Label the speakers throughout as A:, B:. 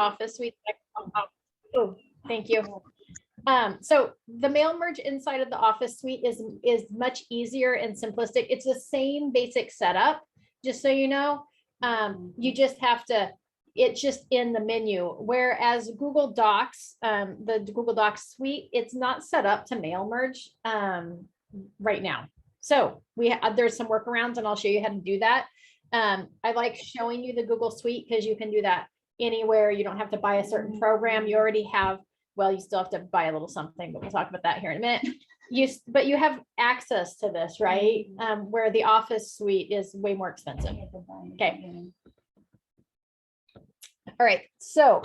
A: Office Suite. Oh, thank you. So the mail merge inside of the Office Suite is much easier and simplistic. It's the same basic setup, just so you know. You just have to, it's just in the menu. Whereas Google Docs, the Google Docs suite, it's not set up to mail merge right now. So there's some workarounds, and I'll show you how to do that. I like showing you the Google Suite because you can do that anywhere. You don't have to buy a certain program. You already have, well, you still have to buy a little something, but we'll talk about that here in a minute. But you have access to this, right? Where the Office Suite is way more expensive. Okay. All right, so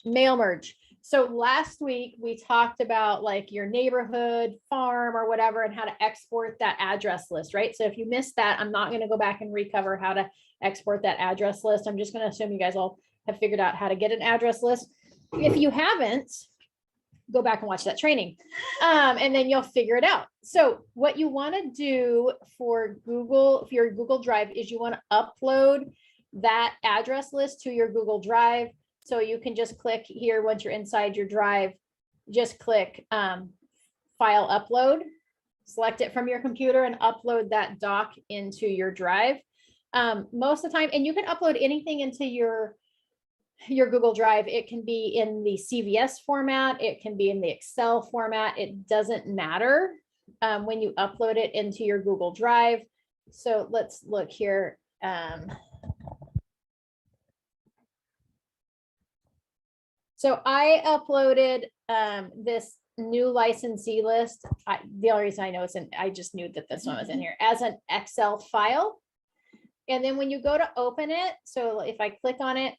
A: mail merge. So last week we talked about like your neighborhood, farm, or whatever, and how to export that address list, right? So if you missed that, I'm not going to go back and recover how to export that address list. I'm just going to assume you guys all have figured out how to get an address list. If you haven't, go back and watch that training, and then you'll figure it out. So what you want to do for Google, for your Google Drive, is you want to upload that address list to your Google Drive. So you can just click here once you're inside your drive, just click file upload, select it from your computer and upload that doc into your drive. Most of the time, and you can upload anything into your Google Drive. It can be in the CVS format, it can be in the Excel format, it doesn't matter when you upload it into your Google Drive. So let's look here. So I uploaded this new licensee list. The only reason I know it's in, I just knew that this one was in here as an Excel file. And then when you go to open it, so if I click on it,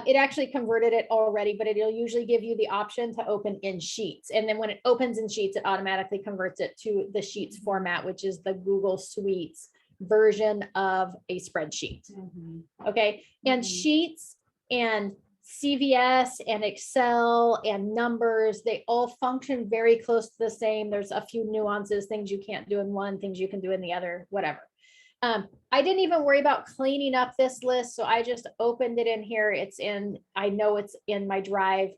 A: it actually converted it already, but it'll usually give you the option to open in Sheets. And then when it opens in Sheets, it automatically converts it to the Sheets format, which is the Google Suites version of a spreadsheet. Okay, and Sheets and CVS and Excel and numbers, they all function very close to the same. There's a few nuances, things you can't do in one, things you can do in the other, whatever. I didn't even worry about cleaning up this list. So I just opened it in here. It's in, I know it's in my drive.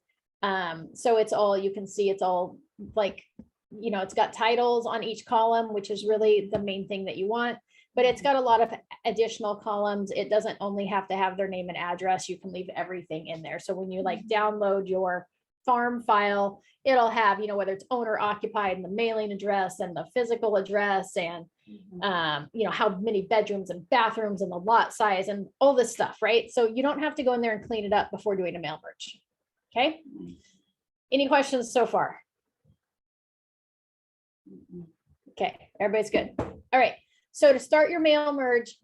A: So it's all, you can see it's all like, you know, it's got titles on each column, which is really the main thing that you want, but it's got a lot of additional columns. It doesn't only have to have their name and address. You can leave everything in there. So when you like download your farm file, it'll have, you know, whether it's owner occupied and the mailing address and the physical address and, you know, how many bedrooms and bathrooms and the lot size and all this stuff, right? So you don't have to go in there and clean it up before doing a mail merge. Okay. Any questions so far? Okay, everybody's good. All right. So to start your mail merge,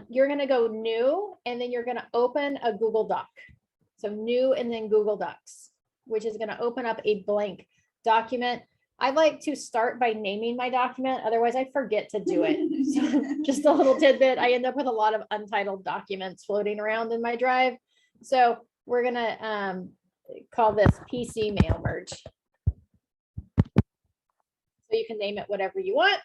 A: you're going to go new, and then you're going to open a Google Doc. So new and then Google Docs, which is going to open up a blank document. I like to start by naming my document. Otherwise I forget to do it. So just a little tidbit. I end up with a lot of untitled documents floating around in my drive. So we're going to call this PC mail merge. So you can name it whatever you want.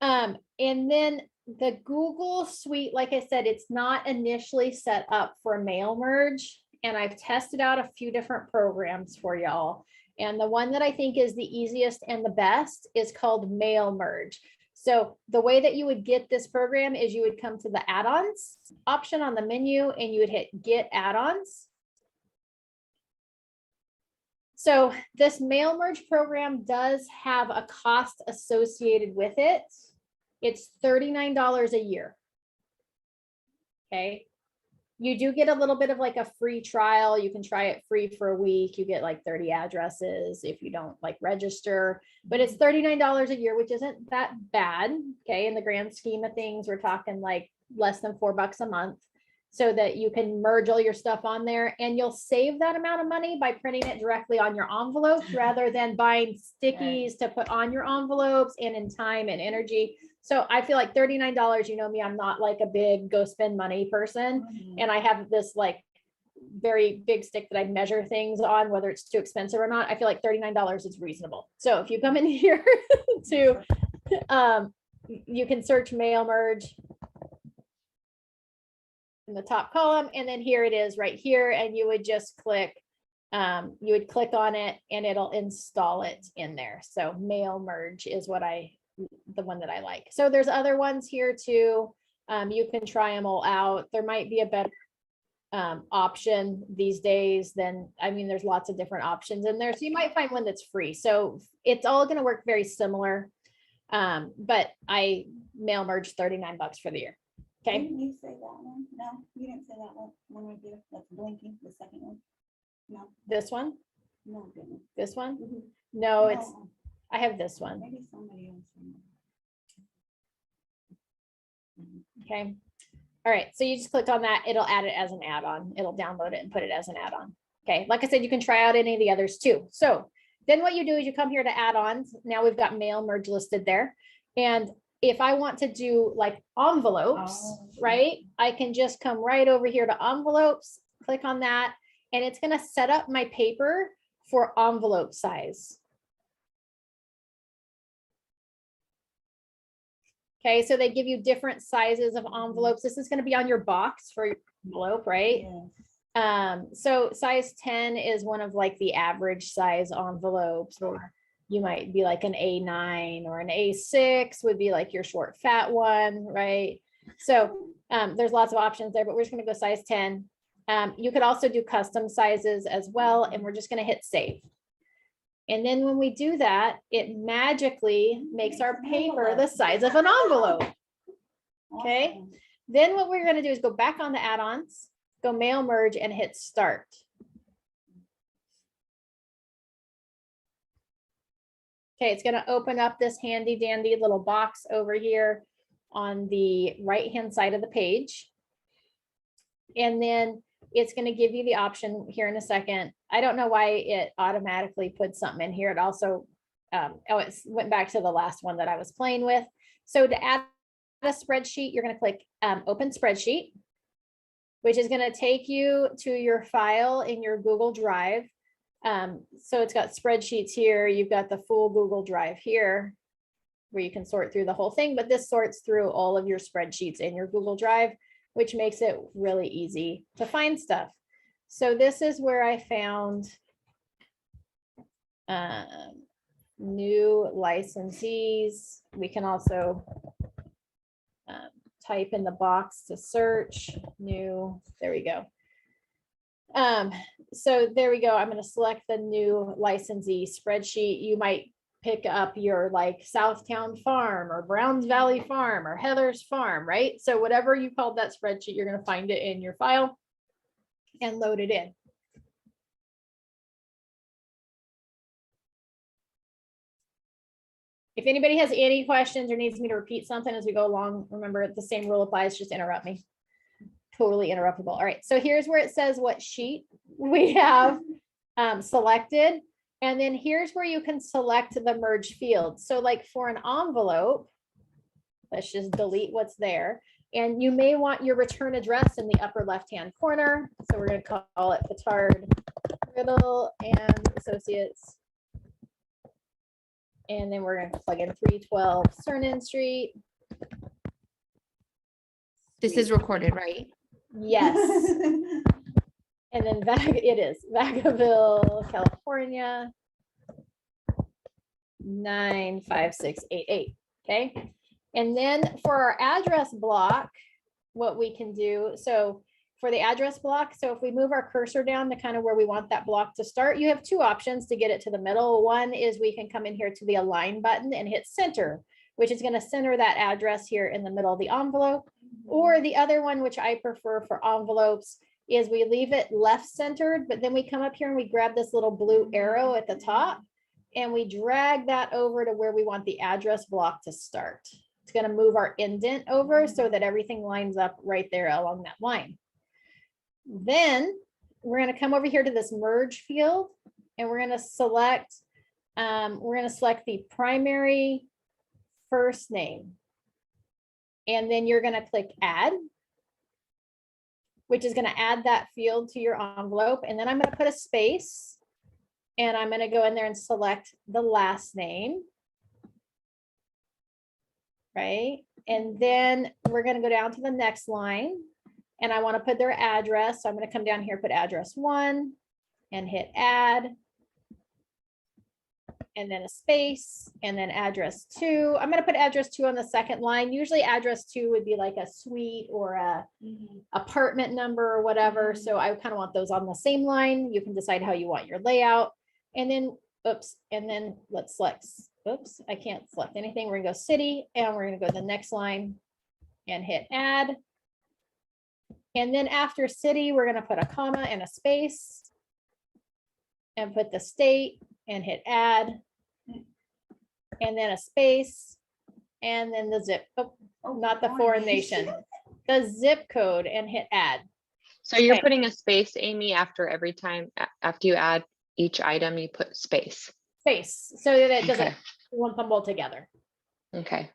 A: And then the Google Suite, like I said, it's not initially set up for mail merge. And I've tested out a few different programs for y'all. And the one that I think is the easiest and the best is called Mail Merge. So the way that you would get this program is you would come to the add-ons option on the menu and you would hit Get Add-ons. So this Mail Merge program does have a cost associated with it. It's $39 a year. Okay. You do get a little bit of like a free trial. You can try it free for a week. You get like 30 addresses if you don't like register, but it's $39 a year, which isn't that bad. Okay. In the grand scheme of things, we're talking like less than $4 a month, so that you can merge all your stuff on there, and you'll save that amount of money by printing it directly on your envelopes rather than buying stickies to put on your envelopes and in time and energy. So I feel like $39, you know me, I'm not like a big go spend money person. And I have this like very big stick that I measure things on, whether it's too expensive or not. I feel like $39 is reasonable. So if you come in here to, you can search Mail Merge. in the top column, and then here it is right here, and you would just click, you would click on it and it'll install it in there. So mail merge is the one that I like. So there's other ones here too. You can try them all out. There might be a better option these days than, I mean, there's lots of different options in there. So you might find one that's free. So it's all going to work very similar. But I mail merge $39 for the year. Okay.
B: Didn't you say that one? No, you didn't say that one right there. That's blinking, the second one. No,
A: This one,
B: no, didn't.
A: this one.
B: Mhm.
A: No, it's,
B: No,
A: I have this one.
B: maybe somebody else.
A: Okay. All right. So you just click on that. It'll add it as an add-on. It'll download it and put it as an add-on. Okay. Like I said, you can try out any of the others too. So then what you do is you come here to add-ons. Now we've got mail merge listed there. And if I want to do like envelopes,
B: Oh.
A: right, I can just come right over here to envelopes, click on that, and it's going to set up my paper for envelope size. Okay, so they give you different sizes of envelopes. This is going to be on your box for your envelope, right?
B: Yes.
A: So size 10 is one of like the average size envelopes, or you might be like an A9, or an A6 would be like your short fat one, right? So there's lots of options there, but we're just going to go size 10. You could also do custom sizes as well, and we're just going to hit save. And then when we do that, it magically makes our paper the size of an envelope. Okay.
B: Awesome.
A: Then what we're going to do is go back on the add-ons, go mail merge, and hit start. Okay, it's going to open up this handy dandy little box over here on the right-hand side of the page. And then it's going to give you the option here in a second. I don't know why it automatically put something in here. It also, it went back to the last one that I was playing with. So to add a spreadsheet, you're going to click open spreadsheet, which is going to take you to your file in your Google Drive. So it's got spreadsheets here. You've got the full Google Drive here where you can sort through the whole thing, but this sorts through all of your spreadsheets in your Google Drive, which makes it really easy to find stuff. So this is where I found new licensees. We can also type in the box to search new, there we go. So there we go. I'm going to select the new licensee spreadsheet. You might pick up your like Southtown Farm or Browns Valley Farm or Heather's Farm, right? So whatever you called that spreadsheet, you're going to find it in your file and load it in. If anybody has any questions or needs me to repeat something as we go along, remember the same rule applies, just interrupt me. Totally interruptible. All right, so here's where it says what sheet we have selected. And then here's where you can select the merge field. So like for an envelope, let's just delete what's there. And you may want your return address in the upper left-hand corner. So we're going to call it Petard, Riddle and Associates. And then we're going to plug in 312 Cernan Street.
C: This is recorded, right?
A: Yes. And then it is Vacaville, California, 95688. Okay. And then for our address block, what we can do, so for the address block, so if we move our cursor down to kind of where we want that block to start, you have two options to get it to the middle. One is we can come in here to the align button and hit center, which is going to center that address here in the middle of the envelope. Or the other one, which I prefer for envelopes, is we leave it left centered, but then we come up here and we grab this little blue arrow at the top and we drag that over to where we want the address block to start. It's going to move our indent over so that everything lines up right there along that line. Then we're going to come over here to this merge field and we're going to select the primary first name. And then you're going to click add, which is going to add that field to your envelope. And then I'm going to put a space and I'm going to go in there and select the last name. Right. And then we're going to go down to the next line and I want to put their address. So I'm going to come down here, put address 1 and hit add. And then a space and then address 2. I'm going to put address 2 on the second line. Usually address 2 would be like a suite or a apartment number or whatever. So I kind of want those on the same line. You can decide how you want your layout. And then, oops, and then let's select, oops, I can't select anything. We're gonna go city and we're gonna go to the next line and hit add. And then after city, we're gonna put a comma and a space and put the state and hit add. And then a space and then the zip, oh, not the foreign nation, the zip code and hit add.
D: So you're
A: Okay.
D: putting a space, Amy, after every time, after you add each item, you put space.
A: Space, so that it doesn't
D: Okay.
A: lump them all together.
D: Okay.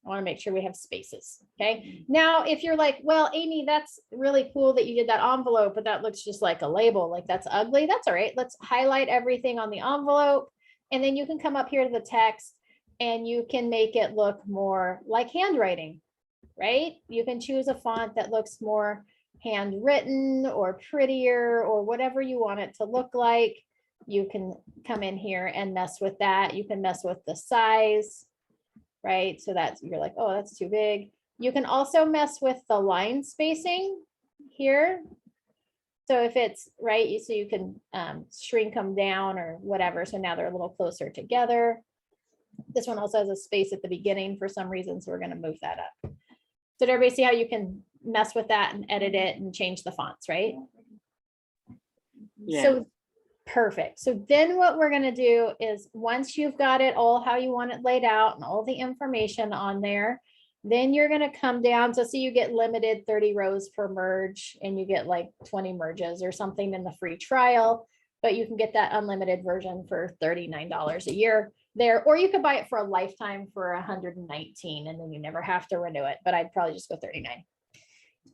A: I want to make sure we have spaces. Okay. Now, if you're like, well, Amy, that's really cool that you did that envelope, but that looks just like a label, like that's ugly. That's all right. Let's highlight everything on the envelope. And then you can come up here to the text and you can make it look more like handwriting, right? You can choose a font that looks more handwritten or prettier or whatever you want it to look like. You can come in here and mess with that. You can mess with the size, right? So that's, you're like, oh, that's too big. You can also mess with the line spacing here. So if it's right, so you can shrink them down or whatever. So now they're a little closer together. This one also has a space at the beginning for some reason, so we're going to move that up. So did everybody see how you can mess with that and edit it and change the fonts, right?
D: Yeah.
A: So perfect. So then what we're going to do is once you've got it all how you want it laid out and all the information on there, then you're going to come down. So see, you get limited 30 rows per merge and you get like 20 merges or something in the free trial, but you can get that unlimited version for $39 a year there, or you could buy it for a lifetime for 119 and then you never have to renew it. But I'd probably just go 39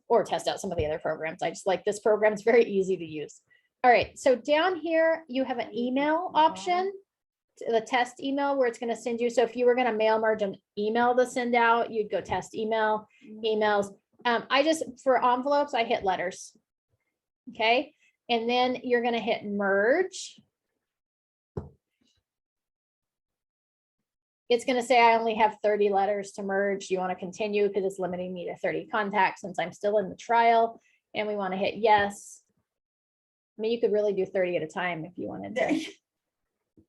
A: or test out some of the other programs. I just like this program. It's very easy to use. All right, so down here, you have an email option, the test email where it's going to send you. So if you were going to mail merge an email to send out, you'd go test email, emails. I just, for envelopes, I hit letters. Okay, and then you're going to hit merge. It's going to say I only have 30 letters to merge. Do you want to continue? Because it's limiting me to 30 contacts since I'm still in the trial. And we want to hit yes. I mean, you could really do 30 at a time if you wanted to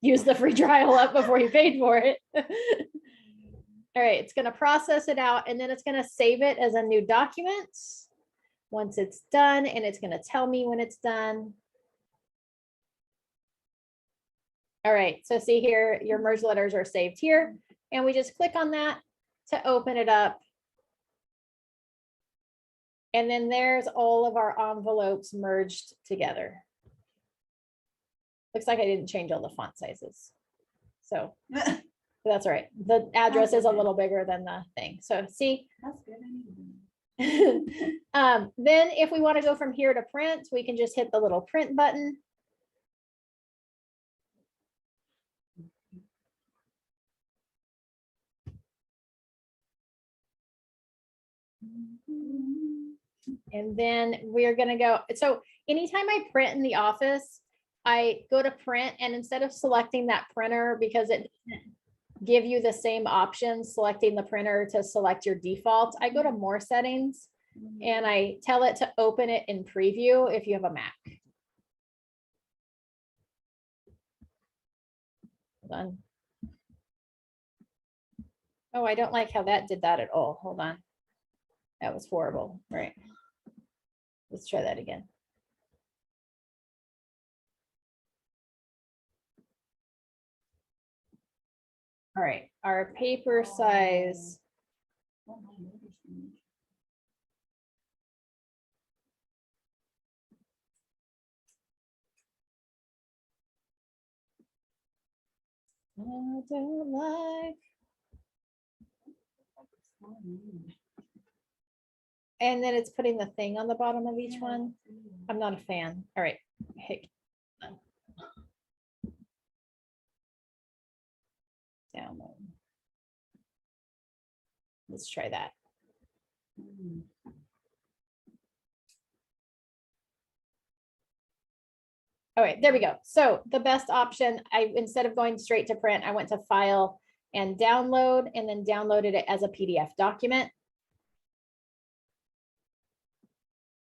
A: use the free trial up before you paid for it. All right, it's going to process it out and then it's going to save it as a new document once it's done, and it's going to tell me when it's done. All right, so see here, your merge letters are saved here, and we just click on that to open it up. And then there's all of our envelopes merged together. Looks like I didn't change all the font sizes. So that's all right. The address is a little bigger than the thing. So see,
B: That's good.
A: then if we want to go from here to print, we can just hit the little print button. And then we're going to go. So anytime I print in the office, I go to print, and instead of selecting that printer, because it doesn't give you the same options, selecting the printer to select your default, I go to more settings and I tell it to open it in preview if you have a Mac. Hold on. Oh, I don't like how that did that at all. Hold on. That was horrible. Right. Let's try that again. All right, our paper size. I don't like. And then it's putting the thing on the bottom of each one. I'm not a fan. All right. Hey. Download. Let's try that. All right, there we go. So the best option, instead of going straight to print, I went to file and download, and then downloaded it as a PDF document,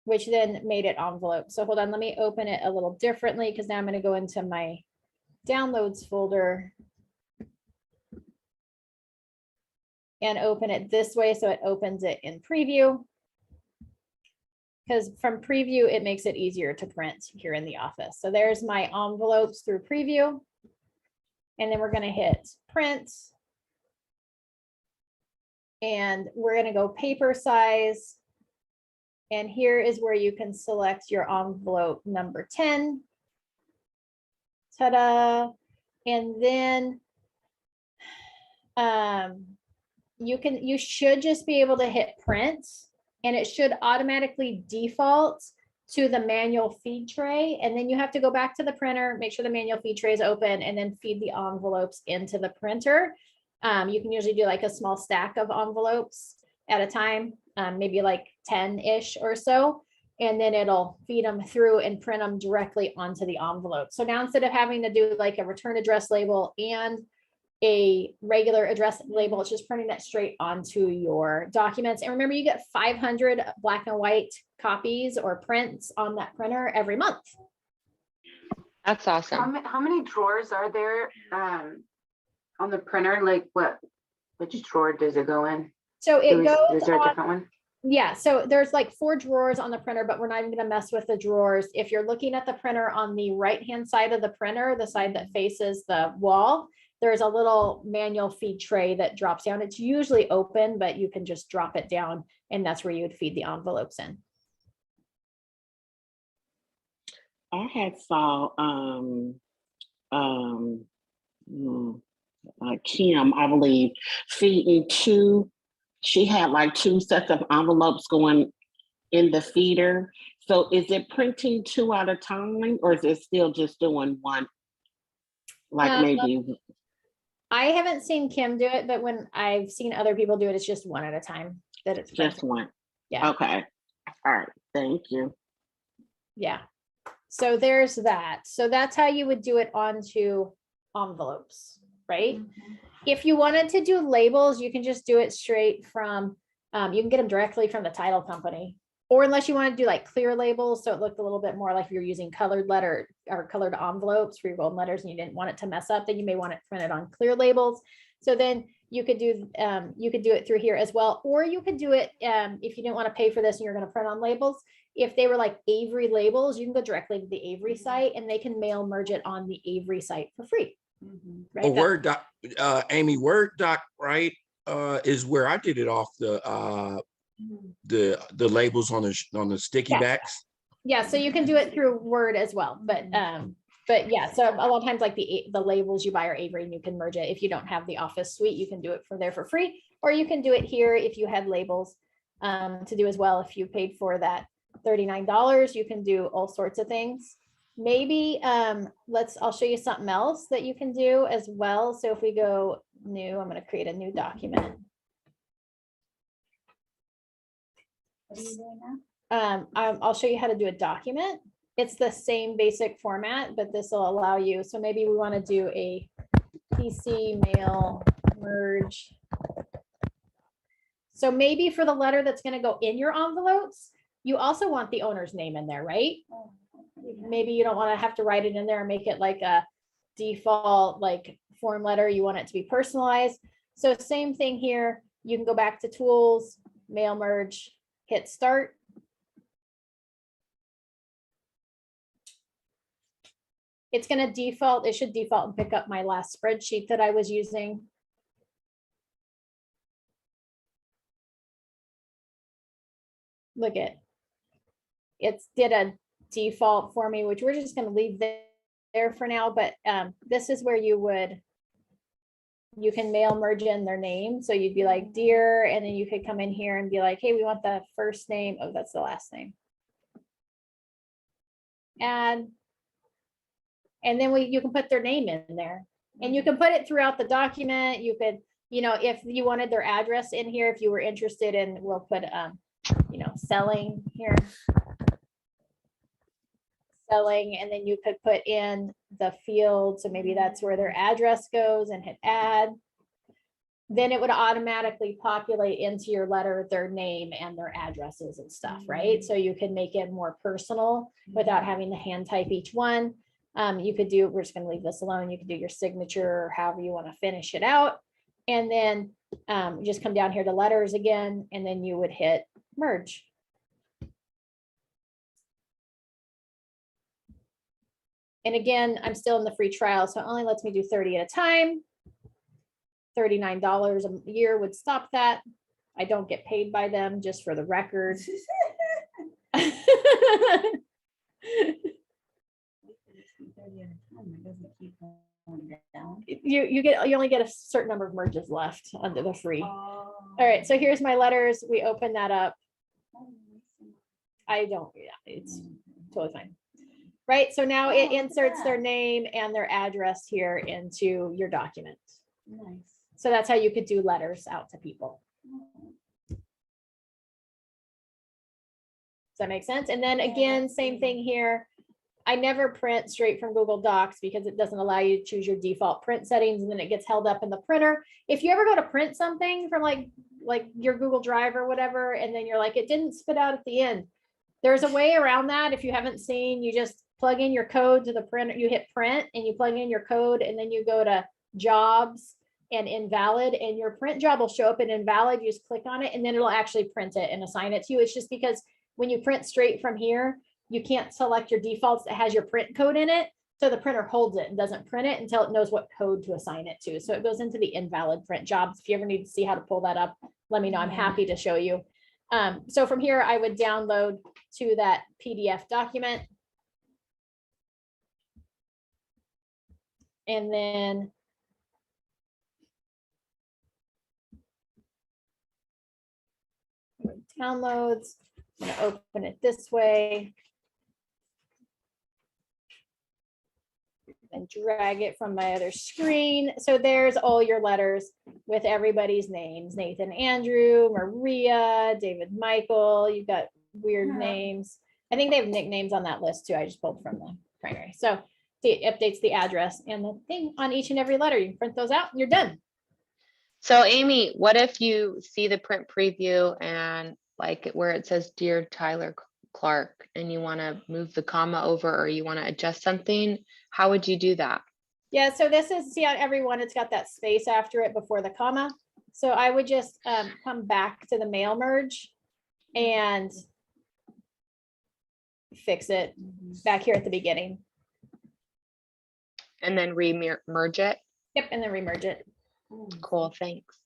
A: which then made it envelope. So hold on, let me open it a little differently, because now I'm going to go into my downloads folder and open it this way, so it opens it in preview. Because from preview, it makes it easier to print here in the office. So there's my envelopes through preview. And then we're going to hit print. And we're going to go paper size. And here is where you can select your envelope number 10. Ta-da. And then you should just be able to hit print, and it should automatically default to the manual feed tray. And then you have to go back to the printer, make sure the manual feed tray is open, and then feed the envelopes into the printer. You can usually do like a small stack of envelopes at a time, maybe like 10-ish or so. And then it'll feed them through and print them directly onto the envelope. So now instead of having to do like a return address label and a regular address label, it's just printing that straight onto your documents. And remember, you get 500 black and white copies or prints on that printer every month.
D: That's awesome.
E: How many drawers are there on the printer? Like which drawer does it go in?
A: So it
E: Is
A: goes
E: there a
A: on,
E: different one?
A: yeah, so there's like 4 drawers on the printer, but we're not even going to mess with the drawers. If you're looking at the printer on the right-hand side of the printer, the side that faces the wall, there's a little manual feed tray that drops down. It's usually open, but you can just drop it down, and that's where you would feed the envelopes in.
F: I had saw Kim, I believe, feeding 2. She had like 2 sets of envelopes going in the feeder. So is it printing 2 at a time, or is it still just doing one? Like maybe.
A: I haven't seen Kim do it, but when I've seen other people do it, it's just one at a time that it's
F: Just
A: printing.
F: one.
A: Yeah.
F: Okay. All right. Thank you.
A: Yeah. So there's that. So that's how you would do it onto envelopes, right? If you wanted to do labels, you can just do it straight from, you can get them directly from the title company. Or unless you want to do like clear labels, so it looked a little bit more like you're using colored letter or colored envelopes for your golden letters and you didn't want it to mess up, then you may want it printed on clear labels. So then you could do it through here as well. Or you could do it if you didn't want to pay for this and you're going to print on labels. If they were like Avery labels, you can go directly to the Avery site and they can mail merge it on the Avery site for free. Right?
G: A Word doc, Amy, Word doc, right, is where I did it off the labels on the sticky
A: Yeah.
G: backs.
A: Yeah, so you can do it through Word as well, but yeah, so a lot of times like the labels you buy are Avery and you can merge it. If you don't have the Office suite, you can do it from there for free, or you can do it here if you had labels to do as well. If you paid for that $39, you can do all sorts of things. Maybe I'll show you something else that you can do as well. So if we go new, I'm going to create a new document.
B: What are you doing now?
A: I'll show you how to do a document. It's the same basic format, but this will allow you. So maybe we want to do a PC mail merge. So maybe for the letter that's going to go in your envelopes, you also want the owner's name in there, right?
B: Oh,
A: Maybe you don't want to have to write it in there and make it like a default like form letter. You want it to be personalized. So same thing here. You can go back to tools, mail merge, hit start. It's going to default. It should default and pick up my last spreadsheet that I was using. Look at it did a default for me, which we're just going to leave there for now. But this is where you can mail merge in their name. So you'd be like, dear, and then you could come in here and be like, hey, we want the first name. Oh, that's the last name. And then you can put their name in there, and you can put it throughout the document. You could, if you wanted their address in here, if you were interested in, we'll put, selling here. spelling, and then you could put in the field, so maybe that's where their address goes, and hit add. Then it would automatically populate into your letter their name and their addresses and stuff, right? So you can make it more personal without having to hand type each one. You could do, we're just gonna leave this alone. You could do your signature or however you want to finish it out. And then just come down here to letters again, and then you would hit merge. And again, I'm still in the free trial, so it only lets me do 30 at a time. $39 a year would stop that. I don't get paid by them, just for the record. You only get a certain number of merges left under the free. All right, so here's my letters. We open that up. I don't, yeah, it's totally fine. Right, so now it inserts their name and their address here into your document.
B: Nice.
A: So that's how you could do letters out to people. Does that make sense? And then again, same thing here. I never print straight from Google Docs because it doesn't allow you to choose your default print settings, and then it gets held up in the printer. If you ever go to print something from like your Google Drive or whatever, and then you're like, it didn't spit out at the end. There's a way around that. If you haven't seen, you just plug in your code to the printer, you hit print and you plug in your code, and then you go to jobs and invalid, and your print job will show up in invalid. You just click on it and then it'll actually print it and assign it to you. It's just because when you print straight from here, you can't select your defaults that has your print code in it. So the printer holds it and doesn't print it until it knows what code to assign it to. So it goes into the invalid print jobs. If you ever need to see how to pull that up, let me know. I'm happy to show you. So from here, I would download to that PDF document. And then downloads, I'm gonna open it this way. And drag it from my other screen. So there's all your letters with everybody's names: Nathan, Andrew, Maria, David, Michael. You've got weird names. I think they have nicknames on that list too. I just pulled from the primary. So it updates the address and the thing on each and every letter. You can print those out and you're done.
D: So Amy, what if you see the print preview and like where it says Dear Tyler Clark, and you want to move the comma over, or you want to adjust something? How would you do that?
A: Yeah, so this is, see on every one, it's got that space after it before the comma. So I would just come back to the mail merge and fix it back here at the beginning.
D: And then re-merge it?
A: Yep, and then remerge it.
D: Cool, thanks.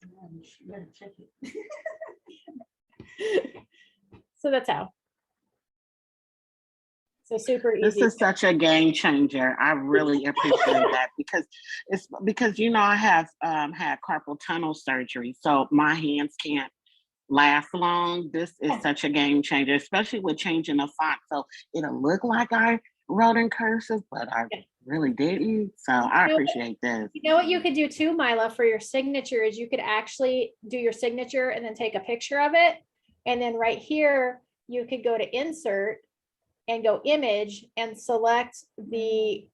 A: So that's how. So super
F: This
A: easy.
F: is such a game changer. I really appreciate that because you know I have had carpal tunnel surgery, so my hands can't last long. This is such a game changer, especially with changing the font. So it'll look like I wrote in cursive, but I really didn't. So I appreciate this.
A: You know what you could do too, Mila, for your signature is you could actually do your signature and then take a picture of it. And then right here, you could go to insert and go image and select the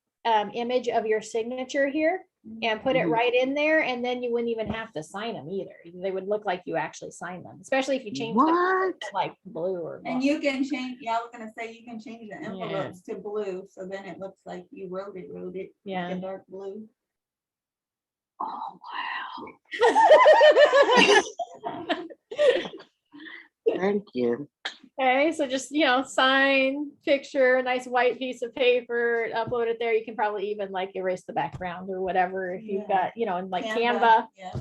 A: image of your signature here and put it right in there. And then you wouldn't even have to sign them either. They would look like you actually signed them, especially if you change the color to like blue or.
B: And you can change, yeah, I was gonna say, you can change the envelopes to blue, so then it looks like you wrote it,
A: Yeah.
B: like a dark blue.
F: Oh wow! Thank you.
A: Okay, so just, sign, picture, a nice white piece of paper, upload it there. You can probably even like erase the background or whatever if you've got, in like Canva.
B: Yeah.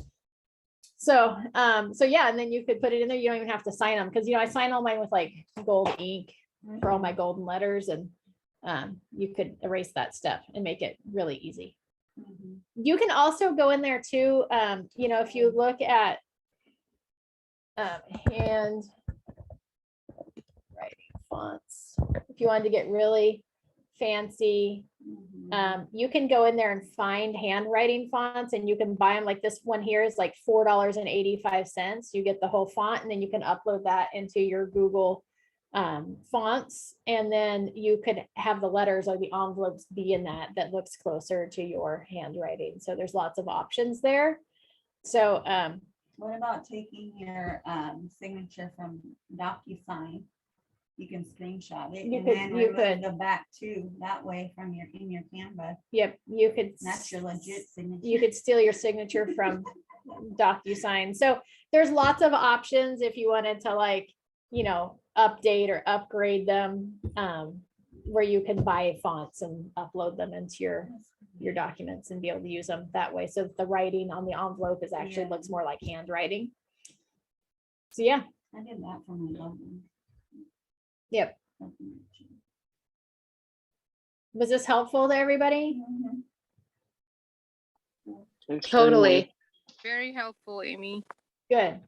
A: So, yeah, and then you could put it in there. You don't even have to sign them because, I sign all mine with like gold ink for all my golden letters, and you could erase that step and make it really easy. You can also go in there too. If you look at hand writing fonts, if you wanted to get really fancy, you can go in there and find handwriting fonts, and you can buy them. Like this one here is like $4.85. You get the whole font, and then you can upload that into your Google fonts, and then you could have the letters or the envelopes be in that looks closer to your handwriting. So there's lots of options there. So,
B: What about taking your signature from DocuSign? You can screenshot it
A: You
B: and
A: could-
B: then
A: you
B: remove
A: could.
B: the back too, that way from in your Canva,
A: yep, you could.
B: that's your legit signature.
A: You could steal your signature from DocuSign. So there's lots of options if you wanted to, like, you know, update or upgrade them, where you can buy fonts and upload them into your documents and be able to use them that way. So the writing on the envelope is actually
B: Yeah.
A: looks more like handwriting. So yeah,
B: I did that for my logo.
A: yep. Was this helpful to everybody?
B: Mhm.
D: Totally.
H: Very helpful, Amy.
A: Good.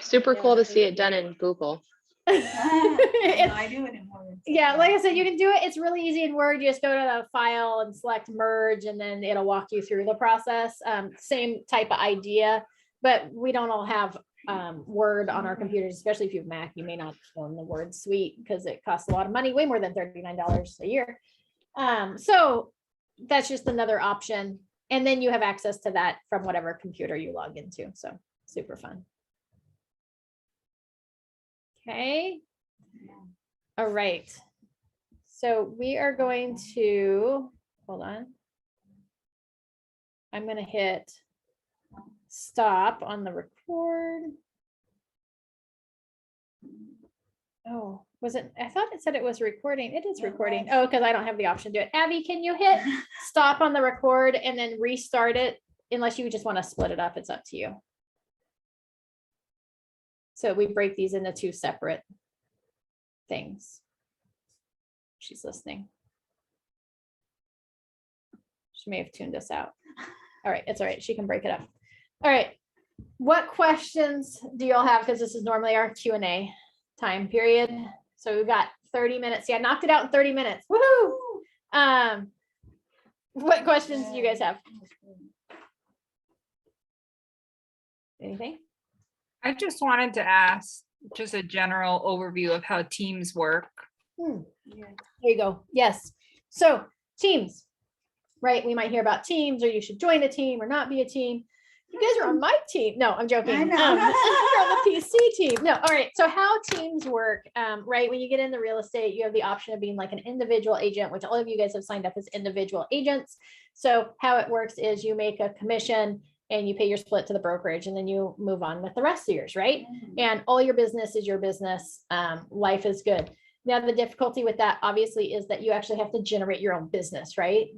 D: Super cool to see it done in Google.
B: I
A: It's-
B: know, I do it in Word.
A: Yeah, like I said, you can do it. It's really easy in Word. You just go to the file and select merge, and then it'll walk you through the process. Same type of idea, but we don't all have Word on our computers, especially if you have Mac. You may not own the Word suite because it costs a lot of money, way more than $39 a year. So that's just another option. And then you have access to that from whatever computer you log into. So super fun. Okay. All right. So we are going to, hold on. I'm going to hit stop on the record. Oh, was it? I thought it said it was recording. It is
B: It
A: recording.
B: was.
A: Oh, because I don't have the option to do it. Abby, can you hit stop on the record and then restart it? Unless you just want to split it up, it's up to you. So we break these into two separate things. She's listening. She may have tuned us out. All right, it's all right. She can break it up. All right. What questions do y'all have? Because this is normally our Q&A time period. So we've got 30 minutes. Yeah, I knocked it out in 30 minutes. Woohoo! What questions do you guys have? Anything?
H: I just wanted to ask just a general overview of how teams work.
A: There you go. Yes. So teams, right? We might hear about teams, or you should join a team or not be a team. You guys are on my team. No, I'm joking.
B: I know.
A: You're on the PC team. No, all right. So how teams work, right? When you get into real estate, you have the option of being like an individual agent, which all of you guys have signed up as individual agents. So how it works is you make a commission and you pay your split to the brokerage, and then you move on with the rest of yours, right? And all your business is your business. Life is good. Now, the difficulty with that obviously is that you actually have to generate your own business, right?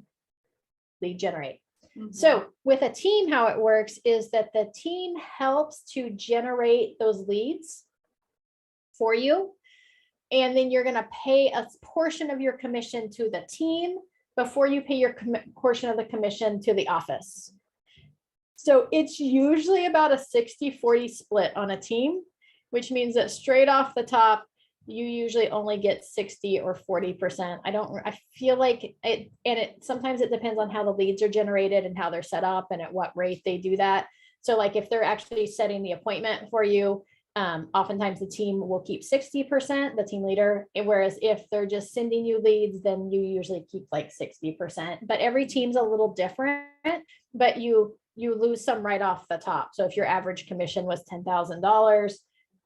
A: Lead generate. So with a team, how it works is that the team helps to generate those leads for you. And then you're going to pay a portion of your commission to the team before you pay your portion of the commission to the office. So it's usually about a 60-40 split on a team, which means that straight off the top, you usually only get 60 or 40%. I feel like it, and it sometimes it depends on how the leads are generated and how they're set up and at what rate they do that. So like if they're actually setting the appointment for you, oftentimes the team will keep 60%, the team leader, whereas if they're just sending you leads, then you usually keep like 60%. But every team's a little different, but you lose some right off the top. So if your average commission was $10,000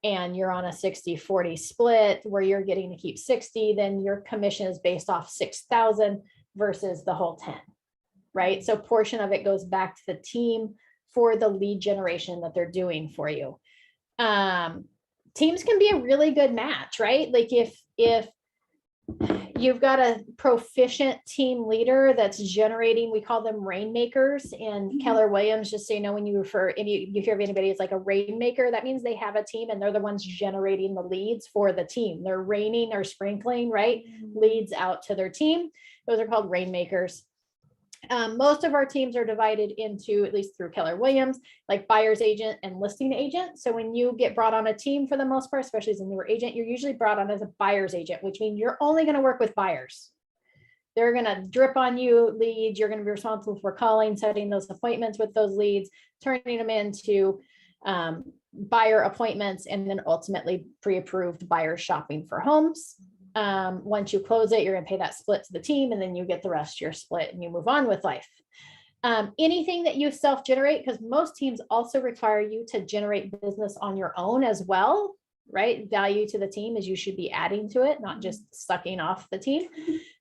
A: and you're on a 60-40 split where you're getting to keep 60, then your commission is based off 6,000 versus the whole 10, right? So portion of it goes back to the team for the lead generation that they're doing for you. Teams can be a really good match, right? Like if you've got a proficient team leader that's generating, we call them rainmakers. And Keller Williams, just so you know, when you refer, if you hear of anybody as like a rainmaker, that means they have a team and they're the ones generating the leads for the team. They're raining or sprinkling, right? Leads out to their team. Those are called rainmakers. Most of our teams are divided into, at least through Keller Williams, like buyer's agent and listing agent. So when you get brought on a team, for the most part, especially as a newer agent, you're usually brought on as a buyer's agent, which means you're only going to work with buyers. They're going to drip on you leads. You're going to be responsible for calling, setting those appointments with those leads, turning them into buyer appointments, and then ultimately pre-approved buyer shopping for homes. Once you close it, you're gonna pay that split to the team, and then you get the rest of your split and you move on with life. Anything that you self-generate, because most teams also require you to generate business on your own as well, right? Value to the team is you should be adding to it, not just sucking off the team.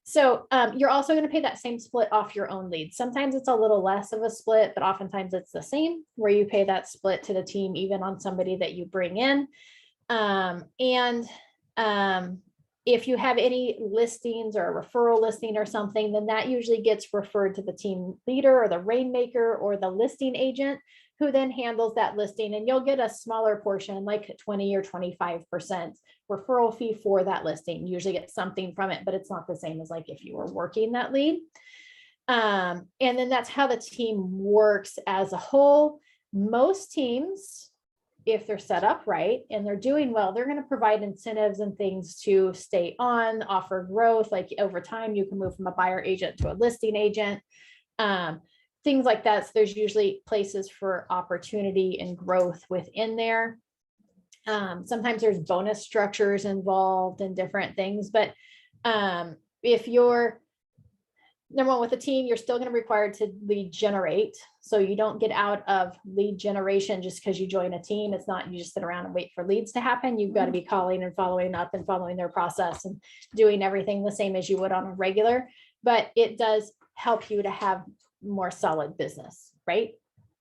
A: So you're also going to pay that same split off your own leads. Sometimes it's a little less of a split, but oftentimes it's the same, where you pay that split to the team, even on somebody that you bring in. If you have any listings or a referral listing or something, then that usually gets referred to the team leader or the rainmaker or the listing agent, who then handles that listing, and you'll get a smaller portion, like 20 or 25% referral fee for that listing. You usually get something from it, but it's not the same as like if you were working that lead. And then that's how the team works as a whole. Most teams, if they're set up right and they're doing well, they're going to provide incentives and things to stay on, offer growth. Like over time, you can move from a buyer agent to a listing agent. Things like that. So there's usually places for opportunity and growth within there. Sometimes there's bonus structures involved and different things, but if you're number one with a team, you're still going to be required to lead generate. So you don't get out of lead generation just because you join a team. It's not you just sit around and wait for leads to happen. You've got to be calling and following up and following their process and doing everything the same as you would on a regular, but it does help you to have more solid business, right?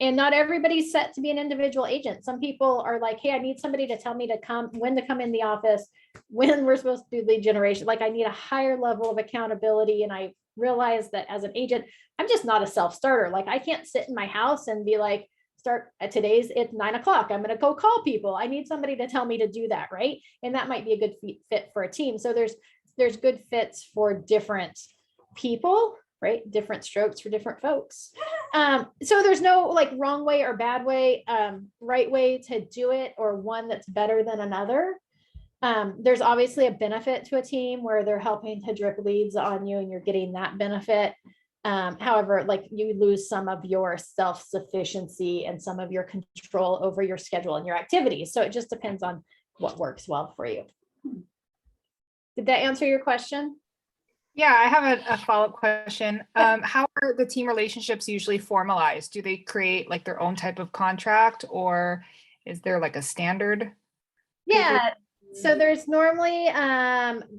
A: And not everybody's set to be an individual agent. Some people are like, hey, I need somebody to tell me to come, when to come in the office, when we're supposed to do lead generation. Like I need a higher level of accountability. And I realize that as an agent, I'm just not a self-starter. Like I can't sit in my house and be like, start at today's, it's 9 o'clock. I'm going to go call people. I need somebody to tell me to do that. Right. And that might be a good fit for a team. So there's good fits for different people, right? Different strokes for different folks. So there's no like wrong way or bad way, right way to do it, or one that's better than another. There's obviously a benefit to a team where they're helping to drip leads on you and you're getting that benefit. However, like you lose some of your self-sufficiency and some of your control over your schedule and your activities. So it just depends on what works well for you. Did that answer your question?
H: Yeah, I have a follow-up question. How are the team relationships usually formalized? Do they create like their own type of contract, or is there like a standard?
A: Yeah. So there's normally,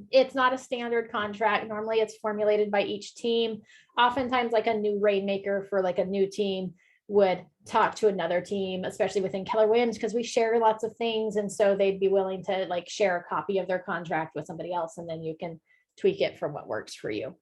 A: it's not a standard contract. Normally it's formulated by each team. Oftentimes like a new rainmaker for like a new team would talk to another team, especially within Keller Williams, because we share lots of things. And so they'd be willing to like share a copy of their contract with somebody else, and then you can tweak it for what works for you.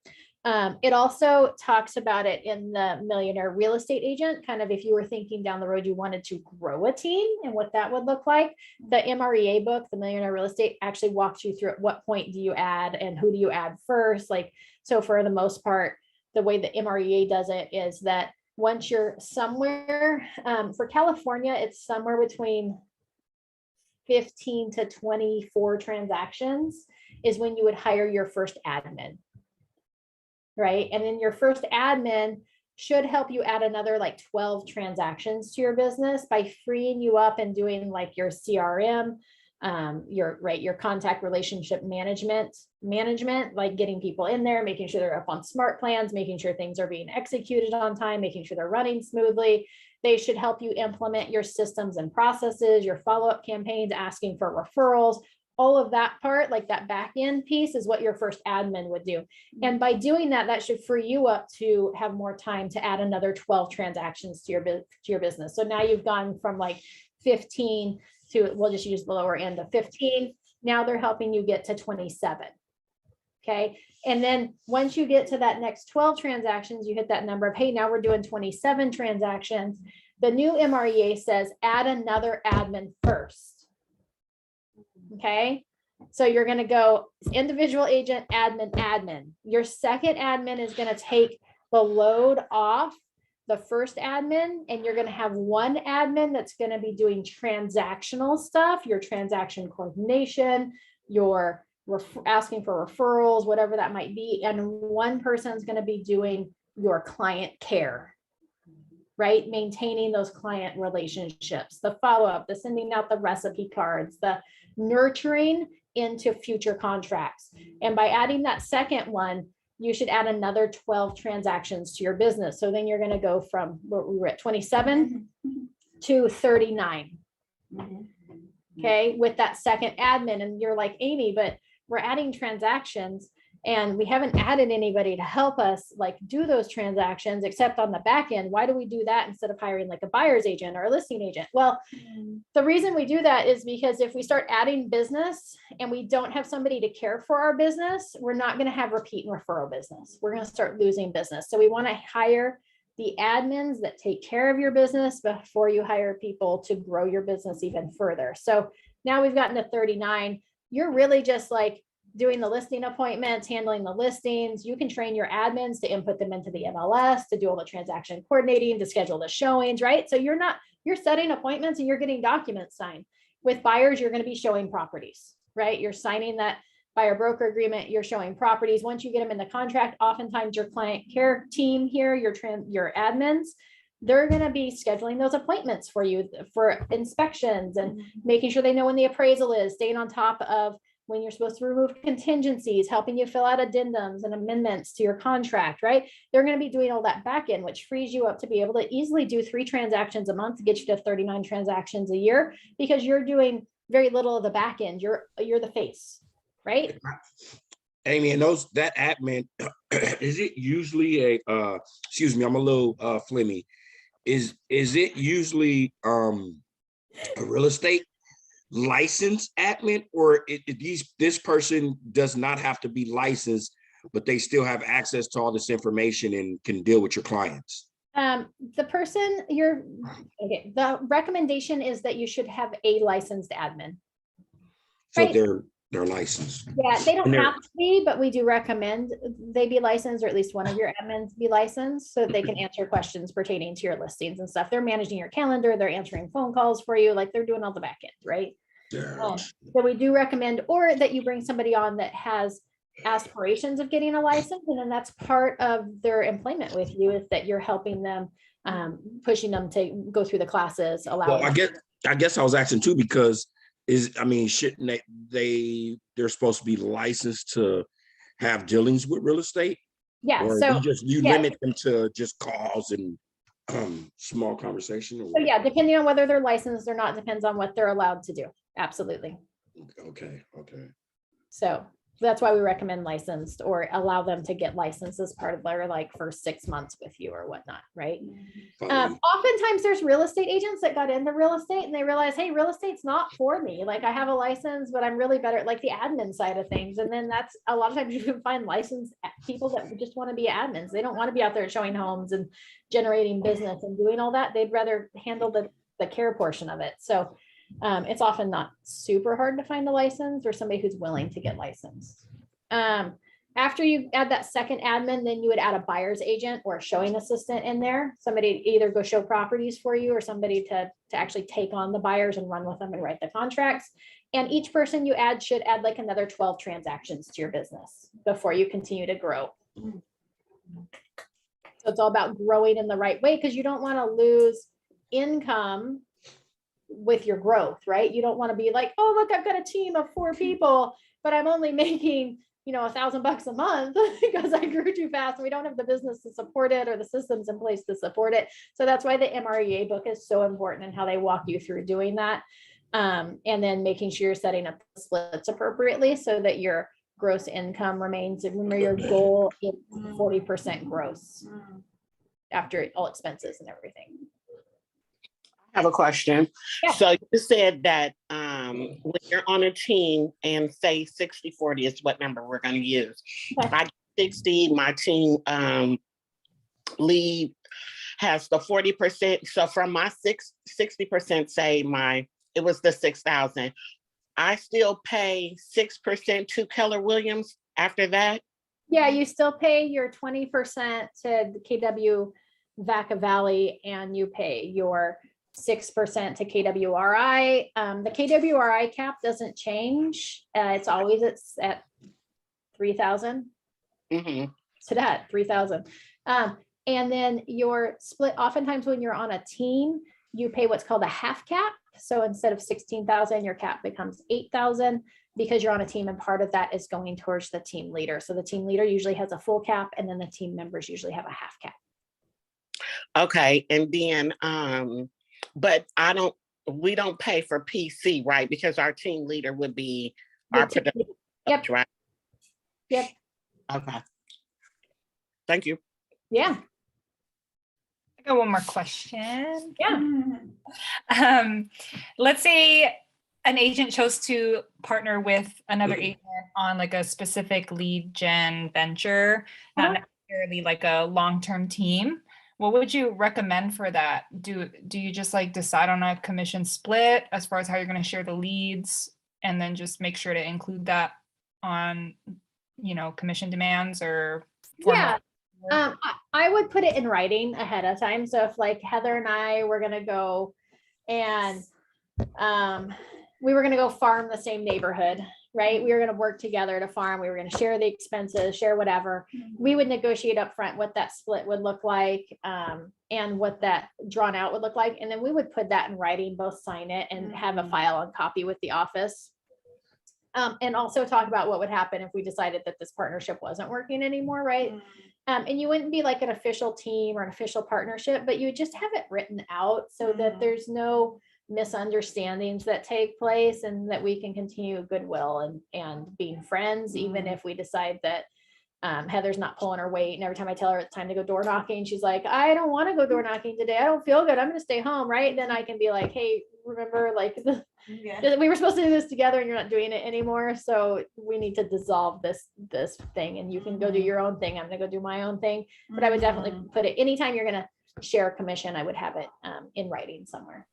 A: It also talks about it in the Millionaire Real Estate Agent, kind of if you were thinking down the road, you wanted to grow a team and what that would look like. The MREA book, the Millionaire Real Estate, actually walks you through at what point do you add and who do you add first. Like, so for the most part, the way the MREA does it is that once you're somewhere, for California, it's somewhere between 15 to 24 transactions is when you would hire your first admin, right? And then your first admin should help you add another like 12 transactions to your business by freeing you up and doing like your CRM, your contact relationship management, like getting people in there, making sure they're up on smart plans, making sure things are being executed on time, making sure they're running smoothly. They should help you implement your systems and processes, your follow-up campaigns, asking for referrals. All of that part, like that back end piece, is what your first admin would do. And by doing that, that should free you up to have more time to add another 12 transactions to your business. So now you've gone from like 15 to, we'll just use the lower end of 15. Now they're helping you get to 27. Okay. And then once you get to that next 12 transactions, you hit that number of, hey, now we're doing 27 transactions. The new MREA says add another admin first. Okay, so you're going to go individual agent, admin. Your second admin is going to take the load off the first admin, and you're going to have one admin that's going to be doing transactional stuff, your transaction coordination, your asking for referrals, whatever that might be. And one person's going to be doing your client care. right? Maintaining those client relationships, the follow-up, the sending out the recipe cards, the nurturing into future contracts. And by adding that second one, you should add another 12 transactions to your business. So then you're going to go from what we were at 27 to 39.
B: Mhm.
A: Okay, with that second admin. And you're like, Amy, but we're adding transactions and we haven't added anybody to help us like do those transactions except on the back end. Why do we do that instead of hiring like a buyer's agent or a listing agent? Well, the reason we do that is because if we start adding business and we don't have somebody to care for our business, we're not going to have repeat and referral business. We're going to start losing business. So we want to hire the admins that take care of your business before you hire people to grow your business even further. So now we've gotten to 39. You're really just like doing the listing appointments, handling the listings. You can train your admins to input them into the MLS, to do all the transaction coordinating, to schedule the showings, right? So you're setting appointments and you're getting documents signed. With buyers, you're going to be showing properties, right? You're signing that buyer broker agreement, you're showing properties. Once you get them in the contract, oftentimes your client care team here, your admins, they're going to be scheduling those appointments for you for inspections and making sure they know when the appraisal is, staying on top of when you're supposed to remove contingencies, helping you fill out addendums and amendments to your contract, right? They're going to be doing all that back end, which frees you up to be able to easily do 3 transactions a month to get you to 39 transactions a year because you're doing very little of the back end. You're the face, right?
G: Amy, and that admin, is it usually excuse me, I'm a little flimmy. Is it usually a real estate licensed admin, or this person does not have to be licensed, but they still have access to all this information and can deal with your clients?
A: The person the recommendation is that you should have a licensed admin.
G: So
A: Right.
G: they're licensed.
A: Yeah, they don't
G: And they're-
A: have to be, but we do recommend they be licensed, or at least one of your admins be licensed, so that they can answer questions pertaining to your listings and stuff. They're managing your calendar, they're answering phone calls for you, like they're doing all the back end, right?
G: Yeah.
A: So we do recommend, or that you bring somebody on that has aspirations of getting a license, and then that's part of their employment with you, is that you're helping them, pushing them to go through the classes,
G: Well,
A: allowing.
G: I guess I was asking too, because shouldn't they're supposed to be licensed to have dealings with real estate?
A: Yeah,
G: Or
A: so.
G: you
A: yeah.
G: limit them to just calls and small conversation? Or
A: So yeah, depending on whether they're licensed or not, depends on what they're allowed to do. Absolutely.
G: Okay.
A: So that's why we recommend licensed, or allow them to get licensed as part of their like first 6 months with you or whatnot, right?
G: Fine.
A: Oftentimes there's real estate agents that got into real estate and they realize, hey, real estate's not for me. Like I have a license, but I'm really better at like the admin side of things. And then that's a lot of times you can find licensed people that just want to be admins. They don't want to be out there showing homes and generating business and doing all that. They'd rather handle the care portion of it. So it's often not super hard to find a license or somebody who's willing to get licensed. After you add that second admin, then you would add a buyer's agent or a showing assistant in there. Somebody to either go show properties for you, or somebody to actually take on the buyers and run with them and write the contracts. And each person you add should add like another 12 transactions to your business before you continue to grow. So it's all about growing in the right way, because you don't want to lose income with your growth, right? You don't want to be like, oh, look, I've got a team of 4 people, but I'm only making, $1,000 a month because I grew too fast and we don't have the business to support it or the systems in place to support it. So that's why the MREA book is so important, and how they walk you through doing that. And then making sure you're setting up the splits appropriately so that your gross income remains, remember your goal is 40% gross after all expenses and everything.
F: I have a question.
A: Yeah.
F: So you said that when you're on a team and say 60-40 is what number we're going to use.
A: Okay.
F: I get 60, my team lead has the 40%. So from my 60%, say it was the 6,000. I still pay 6% to Keller Williams after that.
A: Yeah, you still pay your 20% to the KW Vaca Valley, and you pay your 6% to KWRI. The KWRI cap doesn't change. It's always at 3,000.
F: Mm-hmm.
A: So that 3,000. And then your split, oftentimes when you're on a team, you pay what's called a half cap. So instead of 16,000, your cap becomes 8,000 because you're on a team, and part of that is going towards the team leader. So the team leader usually has a full cap, and then the team members usually have a half cap.
F: Okay, and then, but we don't pay for PC, right? Because our team leader would be
A: The
F: our
A: team
F: production,
A: leader- Yep.
F: right?
A: Yep.
F: Okay. Thank you.
A: Yeah,
H: I got one more question.
A: yeah.
H: Let's say an agent chose to partner with another agent on like a specific lead gen venture, not necessarily like a long-term team. What would you recommend for that? Do you just like decide on a commission split as far as how you're going to share the leads, and then just make sure to include that on, commission demands or?
A: Yeah.
H: formal-
A: I would put it in writing ahead of time. So if like Heather and I were gonna go and we were gonna go farm the same neighborhood, right? We were gonna work together to farm. We were gonna share the expenses, share whatever. We would negotiate up front what that split would look like, and what that drawn out would look like. And then we would put that in writing, both sign it and have a file on copy with the office. And also talk about what would happen if we decided that this partnership wasn't working anymore, right? And you wouldn't be like an official team or an official partnership, but you would just have it written out so that there's no misunderstandings that take place, and that we can continue goodwill and being friends, even if we decide that Heather's not pulling her weight. And every time I tell her it's time to go door knocking, she's like, I don't want to go door knocking today. I don't feel good. I'm going to stay home. Right. Then I can be like, hey, remember, like we were supposed to do this together and you're not doing it anymore. So we need to dissolve this thing, and you can go do your own thing. I'm going to go do my own thing. But I would definitely put it, anytime you're going to share a commission, I would have it in writing somewhere.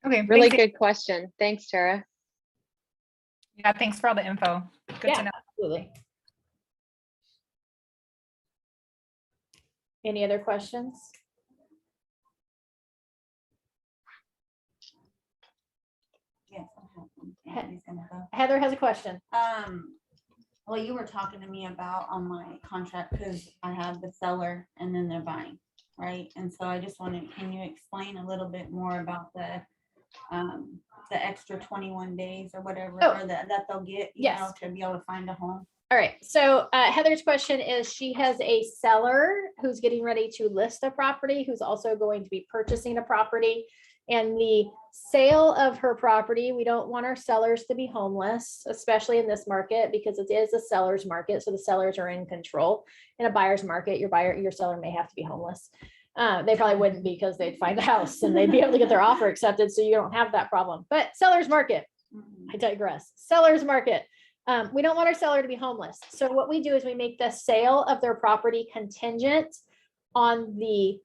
H: Okay.
D: Really
H: thanks.
D: good question. Thanks, Tara.
H: Yeah, thanks for all the info. Good
A: Yeah.
H: to know.
A: Absolutely. Any other questions?
B: Yes, I have one. Anthony's gonna go.
A: Heather has a question.
B: Well, you were talking to me about on my contract, because I have the seller and then they're buying, right? And so I just wanted, can you explain a little bit more about the extra 21 days or whatever,
A: Oh.
B: or that they'll get,
A: Yes.
B: to be able to find a home?
A: All right, so Heather's question is, she has a seller who's getting ready to list a property, who's also going to be purchasing a property. And the sale of her property, we don't want our sellers to be homeless, especially in this market, because it is a seller's market. So the sellers are in control. In a buyer's market, your seller may have to be homeless. They probably wouldn't, because they'd find a house and they'd be able to get their offer accepted. So you don't have that problem. But seller's market, I digress. Seller's market. We don't want our seller to be homeless. So what we do is we make the sale of their property contingent on the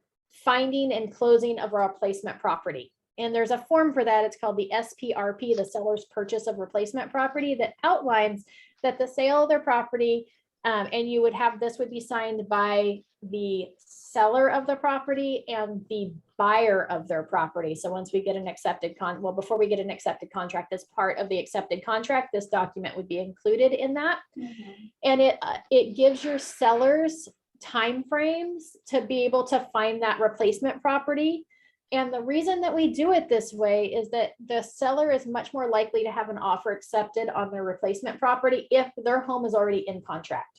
A: finding and closing of a replacement property. And there's a form for that. It's called the SPRP, the seller's purchase of replacement property, that outlines that the sale of their property, and you would have, this would be signed by the seller of the property and the buyer of their property. So once we get an accepted before we get an accepted contract, as part of the accepted contract, this document would be included in that. And it gives your sellers timeframes to be able to find that replacement property. And the reason that we do it this way is that the seller is much more likely to have an offer accepted on their replacement property if their home is already in contract.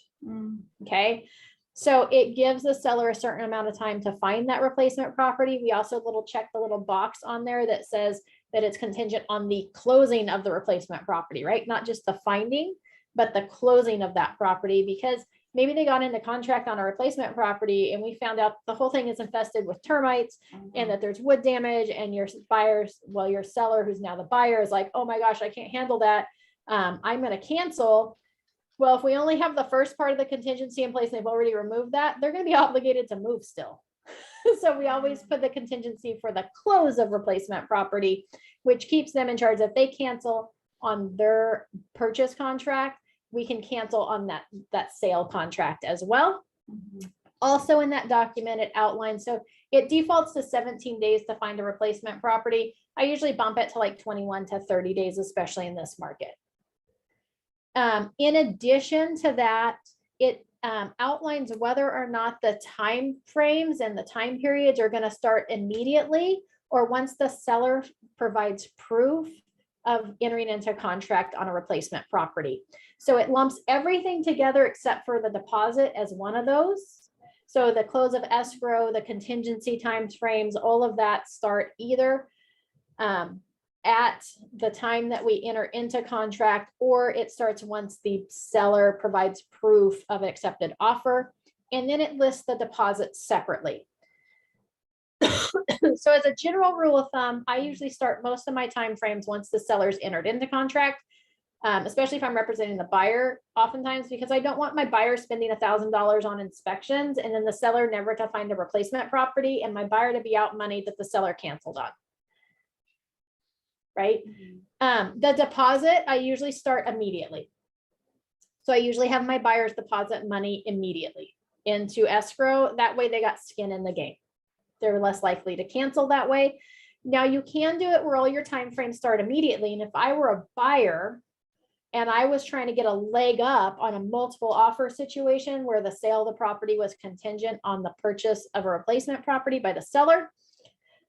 A: Okay. So it gives the seller a certain amount of time to find that replacement property. We also check the little box on there that says that it's contingent on the closing of the replacement property, right? Not just the finding, but the closing of that property, because maybe they got into contract on a replacement property and we found out the whole thing is infested with termites and that there's wood damage, and your seller, who's now the buyer, is like, oh my gosh, I can't handle that. I'm going to cancel. Well, if we only have the first part of the contingency in place and they've already removed that, they're going to be obligated to move still. So we always put the contingency for the close of replacement property, which keeps them in charge. If they cancel on their purchase contract, we can cancel on that sale contract as well. Also in that document, it outlines, so it defaults to 17 days to find a replacement property. I usually bump it to like 21 to 30 days, especially in this market. In addition to that, it outlines whether or not the time frames and the time periods are gonna start immediately or once the seller provides proof of entering into contract on a replacement property. So it lumps everything together except for the deposit as one of those. So the close of escrow, the contingency times frames, all of that start either at the time that we enter into contract, or it starts once the seller provides proof of an accepted offer. And then it lists the deposits separately. So as a general rule of thumb, I usually start most of my timeframes once the seller's entered into contract, especially if I'm representing the buyer oftentimes, because I don't want my buyer spending $1,000 on inspections and then the seller never to find a replacement property and my buyer to be out money that the seller canceled on. Right? The deposit, I usually start immediately. So I usually have my buyers deposit money immediately into escrow. That way they got skin in the game. They're less likely to cancel that way. Now you can do it where all your timeframes start immediately. And if I were a buyer and I was trying to get a leg up on a multiple offer situation where the sale of the property was contingent on the purchase of a replacement property by the seller,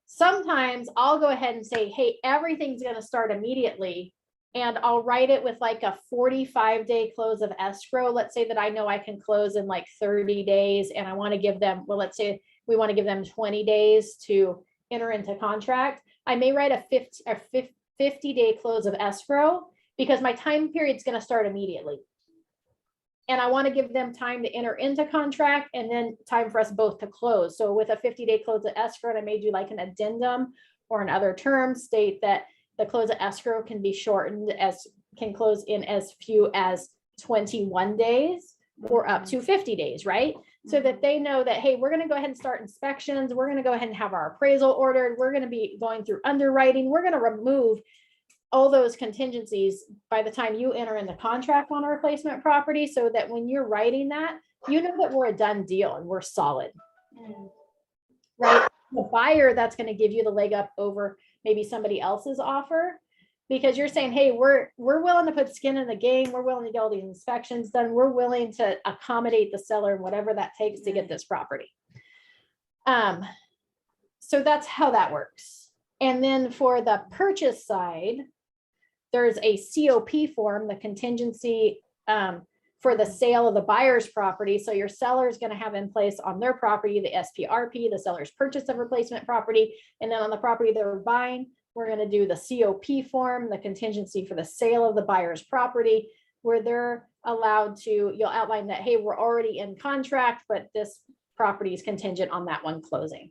A: sometimes I'll go ahead and say, hey, everything's going to start immediately. And I'll write it with like a 45-day close of escrow. Let's say that I know I can close in like 30 days and I want to give them, well, let's say we want to give them 20 days to enter into contract. I may write a 50-day close of escrow because my time period is going to start immediately. And I want to give them time to enter into contract and then time for us both to close. So with a 50-day close of escrow, and I may do like an addendum or in other terms state that the close of escrow can be shortened can close in as few as 21 days or up to 50 days, right? So that they know that, hey, we're going to go ahead and start inspections. We're going to go ahead and have our appraisal ordered. We're going to be going through underwriting. We're going to remove all those contingencies by the time you enter in the contract on a replacement property so that when you're writing that, you know that we're a done deal and we're solid, right? The buyer, that's going to give you the leg up over maybe somebody else's offer because you're saying, hey, we're willing to put skin in the game. We're willing to get all these inspections done. We're willing to accommodate the seller, whatever that takes to get this property. So that's how that works. And then for the purchase side, there's a COP form, the contingency for the sale of the buyer's property. So your seller is going to have in place on their property, the SPRP, the seller's purchase of replacement property. And then on the property they're buying, we're going to do the COP form, the contingency for the sale of the buyer's property, where they're allowed to, you'll outline that, hey, we're already in contract, but this property is contingent on that one closing.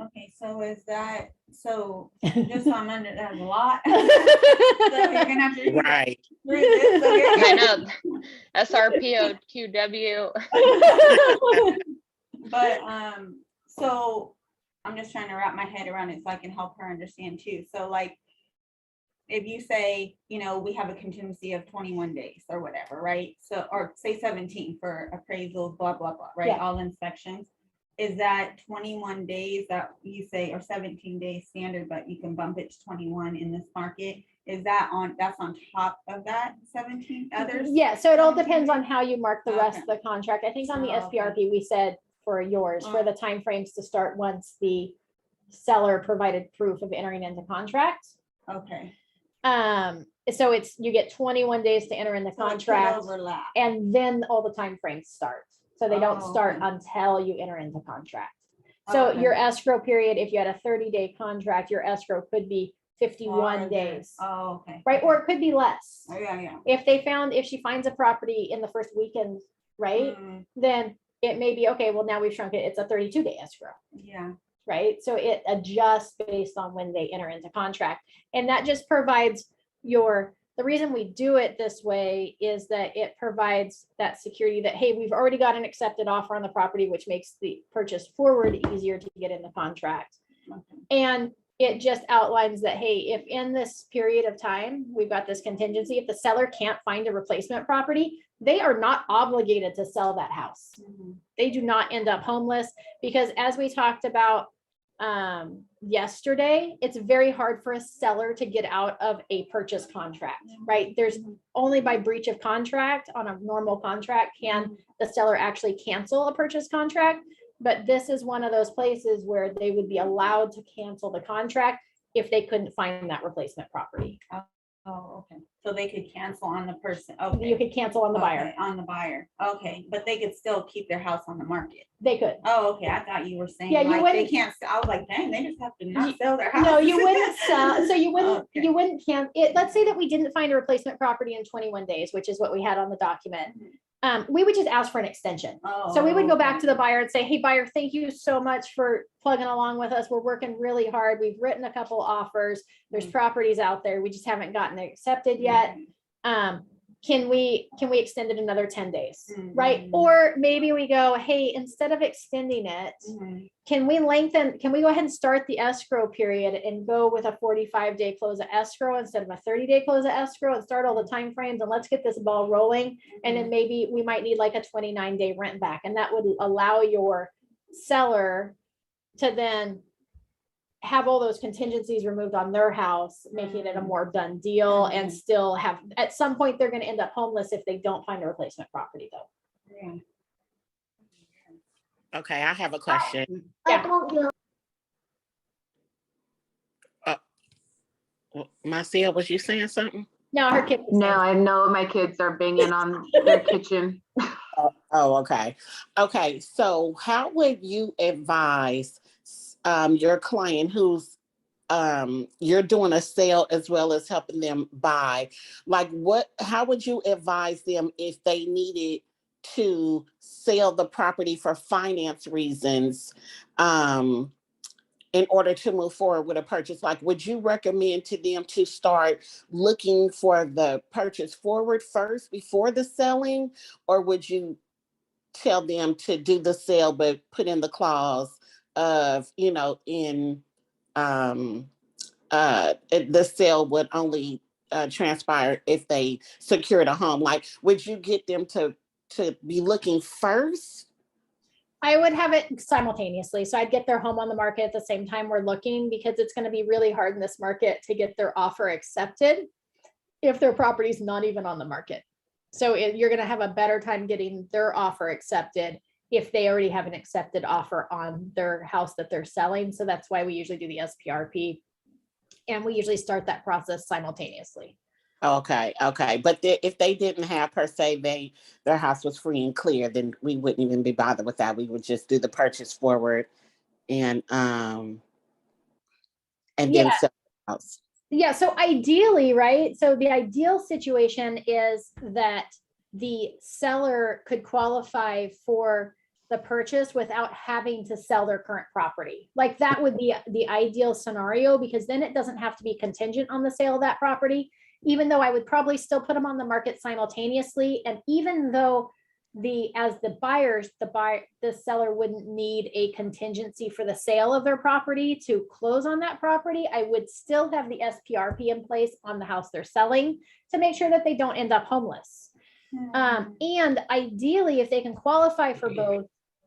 B: Okay, so is that, so just so I'm under, that's a lot. So you're gonna have to read
G: Right.
B: this, so you're-
D: I know, SRPOQW.
B: But, so I'm just trying to wrap my head around it so I can help her understand too. So like, if you say, we have a contingency of 21 days or whatever, right? So, or say 17 for appraisals, blah, blah, blah, right?
A: Yeah.
B: All inspections. Is that 21 days that you say, or 17 days standard, but you can bump it to 21 in this market? Is that that's on top of that 17 others?
A: Yeah, so it all depends on how you mark the rest
B: Okay.
A: of the contract. I think on the
B: Oh, okay.
A: SPRP, we said for yours, for the timeframes to start once the seller provided proof of entering into contract.
B: Okay.
A: So you get 21 days to enter in the
B: So it could
A: contract
B: overlap.
A: and then all the timeframes start. So they don't
B: Oh,
A: start
B: okay.
A: until you enter into contract. So
B: Okay.
A: your escrow period, if you had a 30-day contract, your escrow could be 51
B: Farther.
A: days,
B: Oh, okay.
A: right? Or it could be less.
B: Oh, yeah.
A: If she finds a property in the first weekend, right?
B: Mm,
A: Then it may be, okay, well, now we've shrunk it. It's a 32-day escrow,
B: yeah.
A: right? So it adjusts based on when they enter into contract. And that just provides the reason we do it this way is that it provides that security that, hey, we've already got an accepted offer on the property, which makes the purchase forward easier to get in the contract.
B: Okay.
A: And it just outlines that, hey, if in this period of time, we've got this contingency, if the seller can't find a replacement property, they are not obligated to sell that house.
B: Mhm.
A: They do not end up homeless because as we talked about yesterday, it's very hard for a seller to get out of a purchase contract, right? There's only by breach of contract on a normal contract can the seller actually cancel a purchase contract. But this is one of those places where they would be allowed to cancel the contract if they couldn't find that replacement property.
B: Oh, okay. So they could cancel on the person.
A: You
B: Okay.
A: could cancel on the buyer.
B: Okay, on the buyer. Okay, but they could still keep their house on the market.
A: They could.
B: Oh, okay. I thought you were saying
A: Yeah, you
B: like they
A: wouldn't-
B: can't, I was like, dang, they just have to not sell their house.
A: No, you wouldn't sell, so you wouldn't,
B: Okay.
A: you wouldn't let's say that we didn't find a replacement property in 21 days, which is what we had on the document. We would just ask for an extension.
B: Oh,
A: So we would go back
B: okay.
A: to the buyer and say, hey, buyer, thank you so much for plugging along with us. We're working really hard. We've written a couple offers. There's properties out there. We just haven't gotten it accepted yet. Can we extend it another 10 days, right?
B: Mhm.
A: Or maybe we go, hey, instead of extending it,
B: Mhm.
A: can we go ahead and start the escrow period and go with a 45-day close of escrow instead of a 30-day close of escrow and start all the timeframes and let's get this ball rolling. And then maybe we might need like a 29-day rent back. And that would allow your seller to then have all those contingencies removed on their house, making it a more done deal and still have, at some point, they're gonna end up homeless if they don't find a replacement property though.
B: Yeah.
F: Okay, I have a question. Marcia, was you saying something?
A: No, her kid. was
E: No,
A: saying-
E: I know my kids are banging on their kitchen.
F: Oh, okay. Okay, so how would you advise your client who's you're doing a sale as well as helping them buy? Like how would you advise them if they needed to sell the property for finance reasons in order to move forward with a purchase? Like, would you recommend to them to start looking for the purchase forward first before the selling? Or would you tell them to do the sale, but put in the clause of, the sale would only transpire if they secured a home? Like, would you get them to be looking first?
A: I would have it simultaneously. So I'd get their home on the market at the same time we're looking, because it's going to be really hard in this market to get their offer accepted if their property's not even on the market. So you're going to have a better time getting their offer accepted if they already have an accepted offer on their house that they're selling. So that's why we usually do the SPRP. And we usually start that process simultaneously.
F: Okay. But if they didn't have per se, their house was free and clear, then we wouldn't even be bothered with that. We would just do the purchase forward and then
A: Yeah.
F: sell the house.
A: Yeah, so ideally, right? So the ideal situation is that the seller could qualify for the purchase without having to sell their current property. Like that would be the ideal scenario, because then it doesn't have to be contingent on the sale of that property, even though I would probably still put them on the market simultaneously. And even though the seller wouldn't need a contingency for the sale of their property to close on that property, I would still have the SPRP in place on the house they're selling to make sure that they don't end up homeless. And ideally, if they can qualify for both,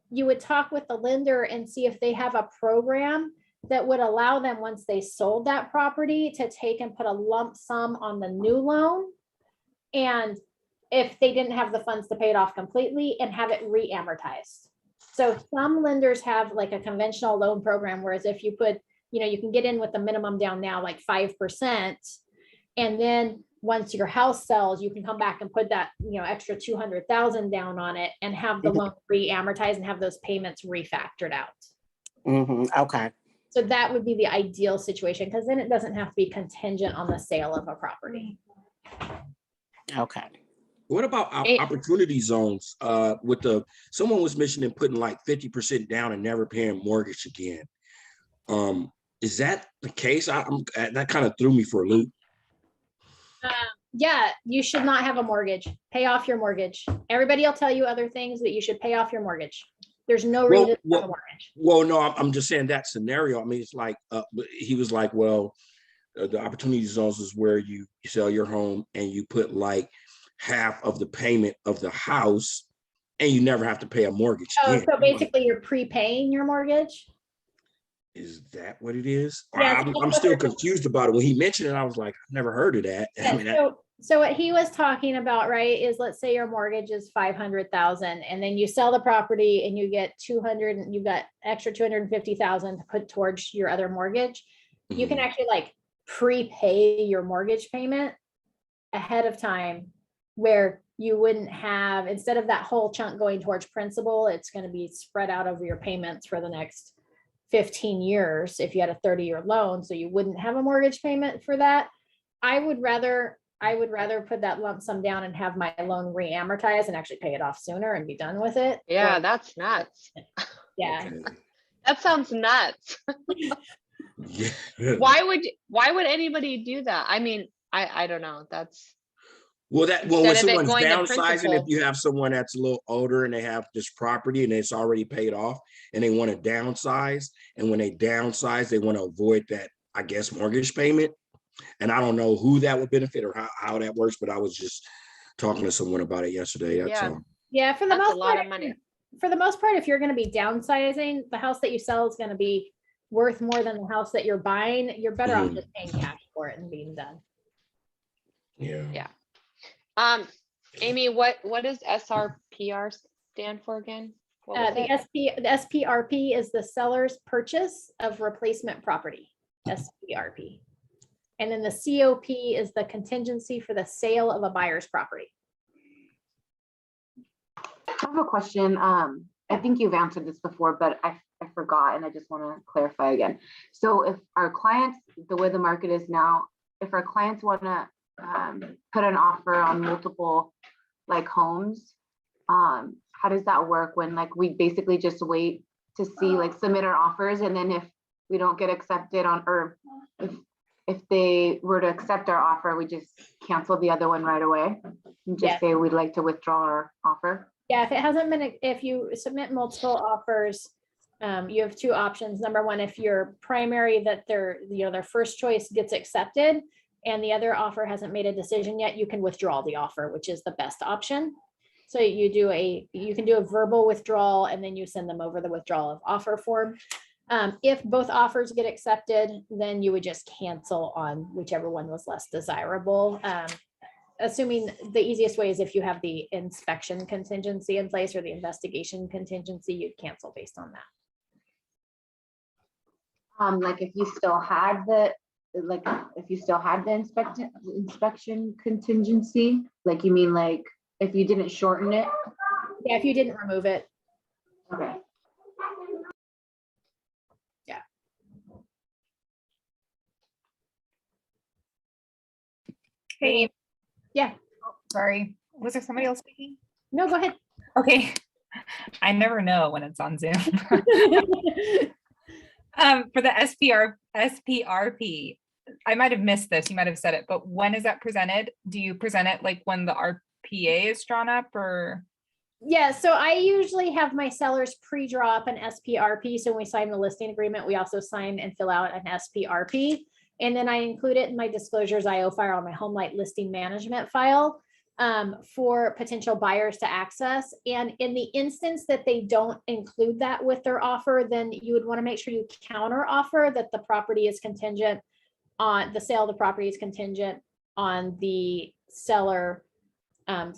A: you would talk with the lender and see if they have a program that would allow them, once they sold that property, to take and put a lump sum on the new loan. And if they didn't have the funds to pay it off completely, and have it re-amortized. So some lenders have like a conventional loan program, whereas if you put, you can get in with the minimum down now, like 5%. And then once your house sells, you can come back and put that, extra 200,000 down on it and have the loan re-amortized and have those payments refactored out.
F: Okay.
A: So that would be the ideal situation, because then it doesn't have to be contingent on the sale of a property.
F: Okay.
G: What about
D: It-
G: opportunity zones? Someone was mentioning putting like 50% down and never paying mortgage again. Is that the case? That kind of threw me for a loop.
A: Yeah, you should not have a mortgage. Pay off your mortgage. Everybody will tell you other things, but you should pay off your mortgage. There's no reason to have a mortgage.
G: Well, no, I'm just saying that scenario. I mean, it's like he was like, well, the opportunity zones is where you sell your home and you put like half of the payment of the house, and you never have to pay a mortgage.
A: Oh,
G: again.
A: so basically you're prepaying your mortgage?
G: Is that what it is?
A: Yes,
G: I'm
A: that's
G: still
A: what they're-
G: confused about it. When he mentioned it, I was like, I've never heard of that. I
A: Yeah,
G: mean,
A: so what he was talking about, right, is let's say your mortgage is 500,000 and then you sell the property and you get 200, and you've got extra 250,000 to put towards your other mortgage. You can
G: Mhm.
A: actually like prepay your mortgage payment ahead of time, where you wouldn't have, instead of that whole chunk going towards principal, it's going to be spread out over your payments for the next 15 years if you had a 30-year loan, so you wouldn't have a mortgage payment for that. I would rather put that lump sum down and have my loan re-amortize and actually pay it off sooner and be done with it.
D: Yeah,
A: Or-
D: that's nuts.
A: yeah.
G: Okay.
D: That sounds nuts.
G: Yeah.
D: Why would anybody do that? I mean, I don't know. That's,
G: Well, when
D: Instead of it
G: someone's
D: going to
G: downsizing, if
D: principal.
G: you have someone that's a little older and they have this property and it's already paid off and they want to downsize, and when they downsize, they want to avoid that, I guess, mortgage payment. And I don't know who that would benefit or how that works, but I was just talking to someone about it yesterday. That's
D: Yeah.
G: all.
A: Yeah, for the
D: that's a
A: most
D: lot
A: part,
D: of money.
A: for the most part, if you're going to be downsizing, the house that you sell is going to be worth more than the house that you're buying. You're better off
G: Mhm.
A: just paying cash for it and being done.
G: Yeah.
D: Yeah. Amy, what does SRPR stand for again? What was
A: The
D: it?
A: the SPRP is the seller's purchase of replacement property, SPRP. And then the COP is the contingency for the sale of a buyer's property.
E: I have a question. I think you've answered this before, but I forgot and I just want to clarify again. So if our clients, the way the market is now, if our clients want to put an offer on multiple like homes, how does that work when like we basically just wait to see, like submit our offers, and then if we don't get accepted on, or if they were to accept our offer, we just cancel the other one right away and
A: Yeah.
E: just say we'd like to withdraw our offer?
A: Yeah, if it hasn't been, if you submit multiple offers, you have two options. Number one, if your primary that their first choice gets accepted and the other offer hasn't made a decision yet, you can withdraw the offer, which is the best option. So you can do a verbal withdrawal and then you send them over the withdrawal of offer form. If both offers get accepted, then you would just cancel on whichever one was less desirable. Assuming the easiest way is if you have the inspection contingency in place or the investigation contingency, you'd cancel based on that.
E: Like if you still had the, inspection contingency, like you mean like if you didn't shorten it?
A: Yeah, if you didn't remove it.
E: Okay.
H: Hey,
A: Yeah,
H: sorry. Was there somebody else speaking?
A: no, go ahead.
H: Okay. I never know when it's on Zoom. For the SPRP, I might have missed this. You might have said it, but when is that presented? Do you present it like when the RPA is drawn up, or?
A: Yeah, so I usually have my sellers pre-draw up an SPRP. So when we sign the listing agreement, we also sign and fill out an SPRP. And then I include it in my disclosures IO file on my HomeLight listing management file for potential buyers to access. And in the instance that they don't include that with their offer, then you would want to make sure you counter offer that the property is contingent on the sale of the property is contingent on the seller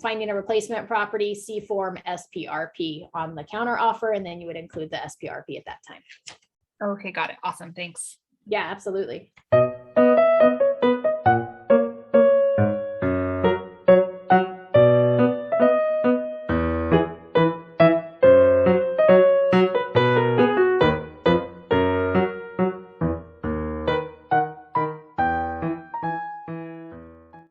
A: finding a replacement property, C form SPRP on the counter offer, and then you would include the SPRP at that time.
H: Okay, got it. Awesome. Thanks.
A: Yeah, absolutely.